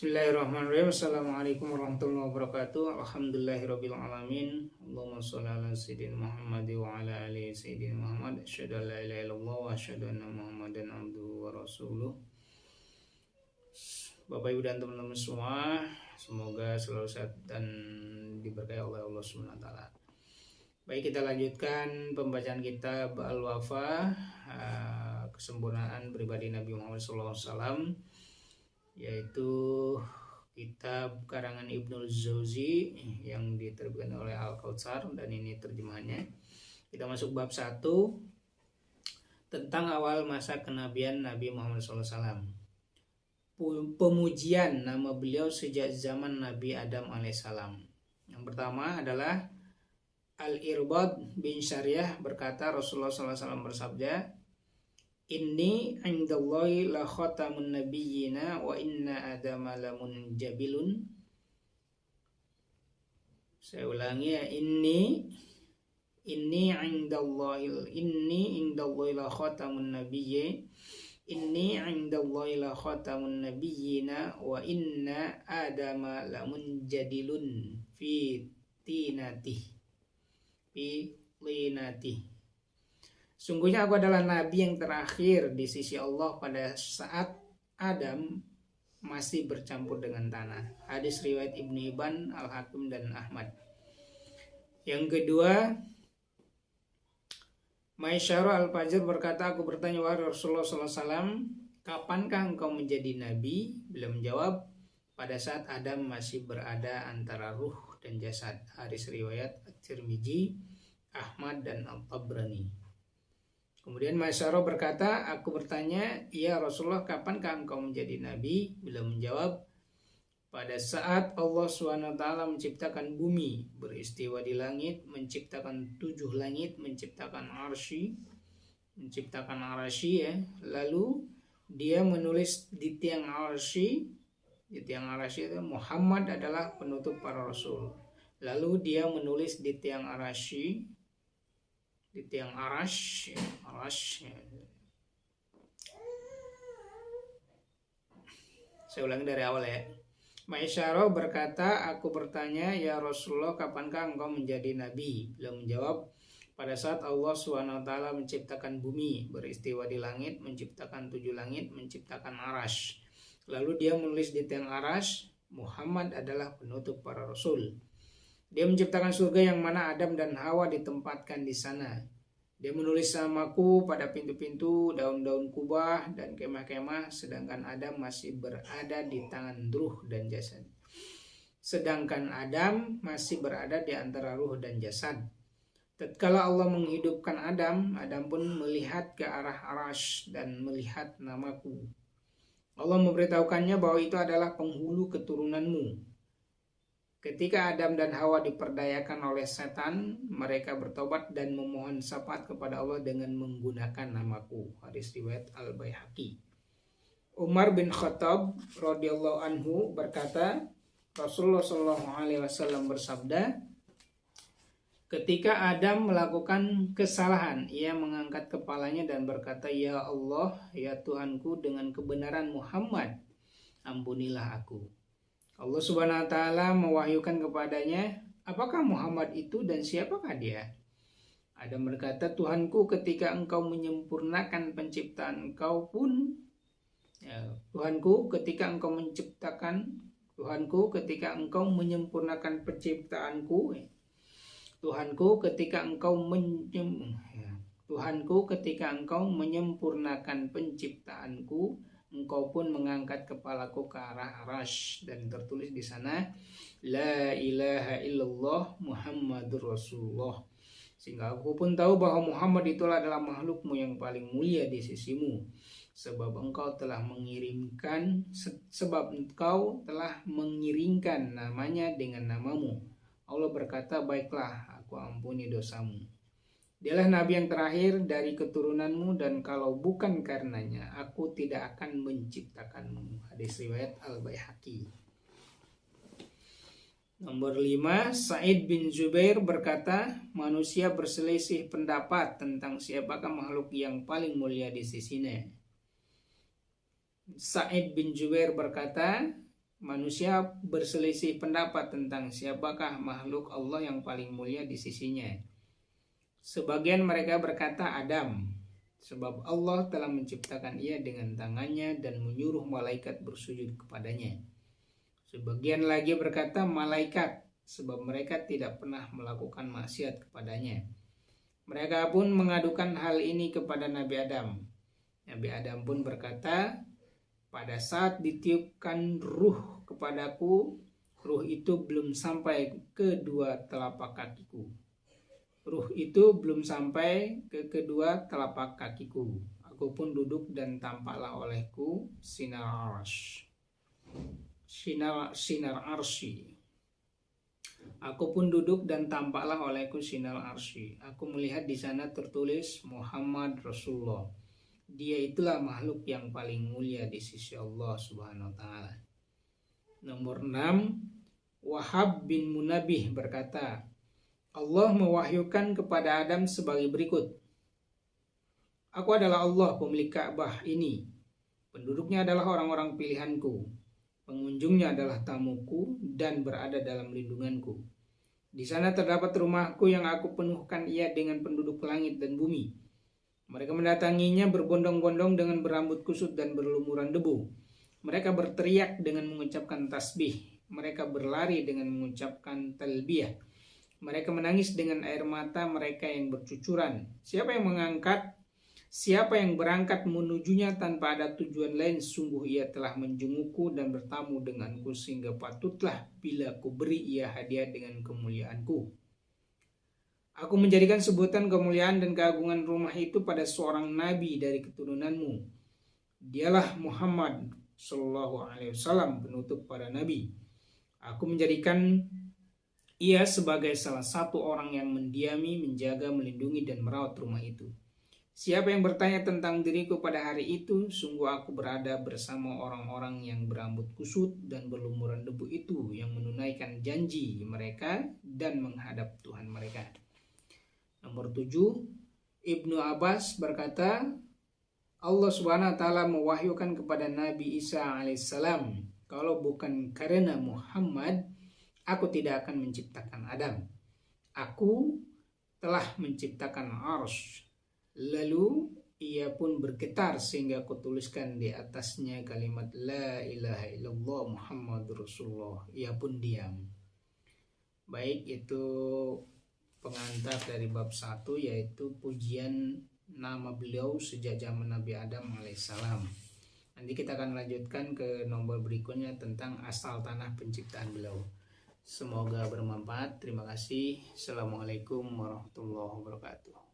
Bismillahirrahmanirrahim. Assalamualaikum warahmatullahi wabarakatuh. Alhamdulillahirabbil alamin. Allahumma shalli ala sayyidina Muhammad wa ala ali sayyidina Muhammad. Asyhadu an la ilaha illallah wa asyhadu anna Muhammadan abduhu wa rasuluh. Bapak Ibu dan teman-teman semua, semoga selalu sehat dan diberkahi oleh Allah Subhanahu wa taala. Baik, kita lanjutkan pembacaan kitab Al-Wafa, kesempurnaan pribadi Nabi Muhammad SAW, yaitu kitab karangan Ibnul Jauzi yang diterbitkan oleh Al-Kautsar, dan ini terjemahannya. Kita masuk bab 1 tentang awal masa kenabian Nabi Muhammad SAW. Pemujian nama beliau sejak zaman Nabi Adam alaihissalam. Yang pertama adalah Al-Irbad bin Syariah berkata, Rasulullah SAW bersabda, "Inni indallahi la khatamun nabiyyina wa inna adama lamun jabilun." Saya ulangi ya, inni indallahi la khatamun nabiyyi inni indallahi la khatamun nabiyyina wa inna adama lamun jadilun fi tinati. Sungguhnya aku adalah nabi yang terakhir di sisi Allah pada saat Adam masih bercampur dengan tanah. Hadis riwayat Ibnu Hibban, Al-Hakim, dan Ahmad. Yang kedua, Maisyarah Al-Fajr berkata, aku bertanya wahai Rasulullah SAW, kapankah engkau menjadi nabi? Beliau menjawab, pada saat Adam masih berada antara ruh dan jasad. Hadis riwayat At-Tirmidzi, Ahmad, dan Al-Tabrani. Kemudian Maisyarah berkata, aku bertanya, ya Rasulullah, kapankah engkau menjadi nabi? Beliau menjawab, pada saat Allah SWT menciptakan bumi, beristiwa di langit, menciptakan 7 langit, menciptakan arsy ya, lalu dia menulis di tiang arsy itu Muhammad adalah penutup para rasul. Lalu dia menulis di tiang arasy, saya ulangi dari awal ya. Maisyarah berkata, aku bertanya, ya Rasulullah, kapankah engkau menjadi nabi? Beliau menjawab, pada saat Allah SWT menciptakan bumi, beristiwa di langit, menciptakan 7 langit, menciptakan arasy. Lalu dia menulis di tiang arasy, Muhammad adalah penutup para rasul. Dia menciptakan surga yang mana Adam dan Hawa ditempatkan di sana. Dia menulis namaku pada pintu-pintu, daun-daun kubah, dan kemah-kemah, sedangkan Adam masih berada di tangan ruh dan jasad. di antara ruh dan jasad. Tatkala Allah menghidupkan Adam, Adam pun melihat ke arah arasy dan melihat namaku. Allah memberitahukannya bahwa itu adalah penghulu keturunanmu. Ketika Adam dan Hawa diperdayakan oleh setan, mereka bertobat dan memohon syafaat kepada Allah dengan menggunakan namaku. Hadis riwayat Al-Baihaqi. Umar bin Khattab radhiyallahu anhu berkata, Rasulullah SAW bersabda, ketika Adam melakukan kesalahan, ia mengangkat kepalanya dan berkata, ya Allah, ya Tuhanku, dengan kebenaran Muhammad, ampunilah aku. Allah Subhanahu wa taala mewahyukan kepadanya, apakah Muhammad itu dan siapakah dia? Adam berkata, Tuhanku, ketika engkau menyempurnakan penciptaan engkau pun, Tuhanku, ketika engkau menyempurnakan penciptaanku, Tuhanku, ketika engkau menyempurnakan penciptaanku, engkau pun mengangkat kepalaku ke arah arasy, dan tertulis di sana, La ilaha illallah Muhammadur Rasulullah. Sehingga aku pun tahu bahwa Muhammad itulah adalah makhlukmu yang paling mulia di sisimu, sebab engkau telah mengiringkan namanya dengan namamu. Allah berkata, baiklah, aku ampuni dosamu. Dialah nabi yang terakhir dari keturunanmu, dan kalau bukan karenanya aku tidak akan menciptakanmu. Hadis riwayat Al-Baihaqi. Nomor 5, Sa'id bin Jubair berkata, manusia berselisih pendapat tentang siapakah makhluk yang paling mulia di sisinya. Sa'id bin Jubair berkata, manusia berselisih pendapat tentang siapakah makhluk Allah yang paling mulia di sisinya. Sebagian mereka berkata Adam, sebab Allah telah menciptakan ia dengan tangannya dan menyuruh malaikat bersujud kepadanya. Sebagian lagi berkata malaikat, sebab mereka tidak pernah melakukan maksiat kepadanya. Mereka pun mengadukan hal ini kepada Nabi Adam. Nabi Adam pun berkata, pada saat ditiupkan ruh kepadaku, ruh itu belum sampai ke kedua telapak kakiku. Ruh itu belum sampai ke kedua telapak kakiku. Aku pun duduk dan tampaklah olehku sinar arsy. Sinar arsy. Aku pun duduk dan tampaklah olehku sinar arsy. Aku melihat di sana tertulis Muhammad Rasulullah. Dia itulah makhluk yang paling mulia di sisi Allah Subhanahu wa taala. Nomor 6, Wahab bin Munabih berkata, Allah mewahyukan kepada Adam sebagai berikut. Aku adalah Allah pemilik Ka'bah ini. Penduduknya adalah orang-orang pilihanku. Pengunjungnya adalah tamuku dan berada dalam lindunganku. Di sana terdapat rumahku yang aku penuhkan ia dengan penduduk langit dan bumi. Mereka mendatanginya berbondong-bondong dengan berambut kusut dan berlumuran debu. Mereka berteriak dengan mengucapkan tasbih. Mereka berlari dengan mengucapkan talbiyah. Mereka menangis dengan air mata mereka yang bercucuran. Siapa yang berangkat menujunya tanpa ada tujuan lain, sungguh ia telah menjengukku dan bertamu denganku, sehingga patutlah bila ku beri ia hadiah dengan kemuliaanku. Aku menjadikan sebutan kemuliaan dan keagungan rumah itu pada seorang nabi dari keturunanmu. Dialah Muhammad Sallallahu Alaihi Wasallam, penutup para nabi. Aku menjadikan ia sebagai salah satu orang yang mendiami, menjaga, melindungi, dan merawat rumah itu. Siapa yang bertanya tentang diriku pada hari itu, sungguh aku berada bersama orang-orang yang berambut kusut dan berlumuran debu itu, yang menunaikan janji mereka dan menghadap Tuhan mereka. Nomor 7, Ibnu Abbas berkata, Allah Subhanahu wa taala mewahyukan kepada Nabi Isa alaihissalam, kalau bukan karena Muhammad, aku tidak akan menciptakan Adam. Aku telah menciptakan Arsy. Lalu ia pun bergetar sehingga aku tuliskan di atasnya kalimat La ilaha illallah Muhammadur Rasulullah. Ia pun diam. Baik, itu pengantar dari bab 1, yaitu pujian nama beliau sejak zaman Nabi Adam alaihissalam. Nanti kita akan lanjutkan ke nomor berikutnya tentang asal tanah penciptaan beliau. Semoga bermanfaat. Terima kasih. Assalamualaikum warahmatullahi wabarakatuh.